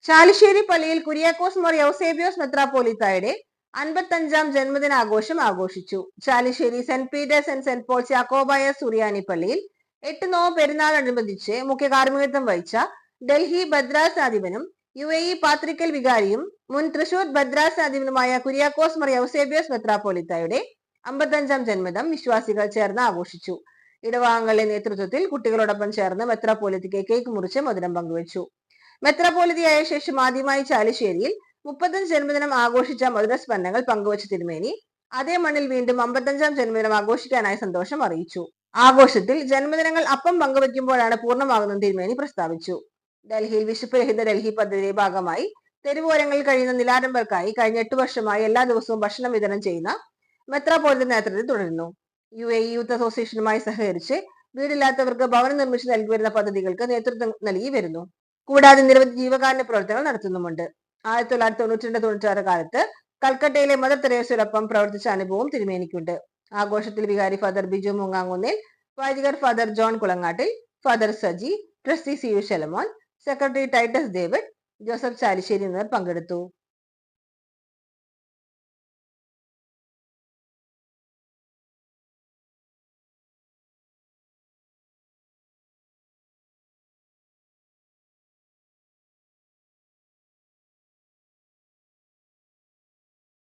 ചാലിശ്ശേരി പള്ളിയിൽ കുര്യാക്കോസ് മോർ യൗസേബിയോസ് മെത്രാപ്പോലിത്തായുടെ 55-ാം ജന്മദിനാഘോഷം ആഘോഷിച്ചു. Chalissery saint Peter's and saint Paul's യാക്കോബായ സുറിയാനി പള്ളിയിൽ 8 നോമ്പ് പെരുന്നാളനുബന്ധിച്ച് മുഖ്യ കാർമ്മികത്വം വഹിച്ച ഡൽഹി ഭദ്രാസനാധിപനും UAE പാത്രിക്കൽ വികാരിയും മുൻ തൃശൂർ ഭദ്രാസനാധിപനുമായ കുര്യാക്കോസ് മോർ യൗസേബിയോസ് മെത്രാപ്പോലിത്തായുടെ 55-ാം ജന്മദിനം വിശ്വാസികൾ ചേർന്ന് ആഘോഷിച്ചു. ഇടവകങ്ങളുടെ നേതൃത്വത്തിൽ കുട്ടികളോടൊപ്പം ചേർന്ന് മെത്രാപ്പോലിത്തയ്ക്ക് കേക്ക് മുറിച്ച് മധുരം പങ്കുവച്ചു. മെത്രാപ്പോലിത്തയായ ശേഷം ആദ്യമായി ചാലിശ്ശേരിയിൽ 35 ജന്മദിനം ആഘോഷിച്ച മധുരസ്മരണകൾ പങ്കുവച്ച തിരുമേനി അതേ മണ്ണിൽ വീണ്ടും 55-ാം ജന്മദിനം ആഘോഷിക്കാനായി സന്തോഷം അറിയിച്ചു. ആഘോഷത്തിൽ ജന്മദിനങ്ങൾ അപ്പം പങ്കുവയ്ക്കുമ്പോഴാണ് പൂർണ്ണമാകുന്നത് തിരുമേനി പ്രസ്താവിച്ചു. ഡൽഹിയിൽ വിശപ്പ് രഹിത ഡൽഹി പദ്ധതിയുടെ ഭാഗമായി തെരുവോരങ്ങളിൽ കഴിയുന്ന നിലാരംബർക്കായി കഴിഞ്ഞ 8 വർഷമായി എല്ലാ ദിവസവും ഭക്ഷണം വിതരണം ചെയ്യുന്ന മെത്രാപ്പോലിത്ത നേതൃത്വത്തിൽ തുടരുന്നു. UAE യൂത്ത് അസോസിയേഷനുമായി സഹകരിച്ച് വീടില്ലാത്തവർക്ക് ഭവനം നിർമ്മിച്ചു നൽകി വരുന്ന പദ്ധതികൾക്ക് നേതൃത്വം നൽകി വരുന്നു. കൂടാതെ നിരവധി ജീവകാരുണ്യ പ്രവർത്തനങ്ങൾ നടത്തുന്നുമുണ്ട്. 1992-96 കാലത്ത് കൽക്കട്ടയിലെ മദർ തെരേസയോടൊപ്പം പ്രവർത്തിച്ച അനുഭവം തിരുമേനിക്കുണ്ട്. ആഘോഷത്തിൽ വികാരി ഫാദർ ബിജു മൂങ്ങാങ്കുന്നിൽ, വൈദികർ father John Kulangattil, father Saji, trustee CU Shalamon, secretary Titus David, Joseph Chalissery എന്നിവർ പങ്കെടുത്തു.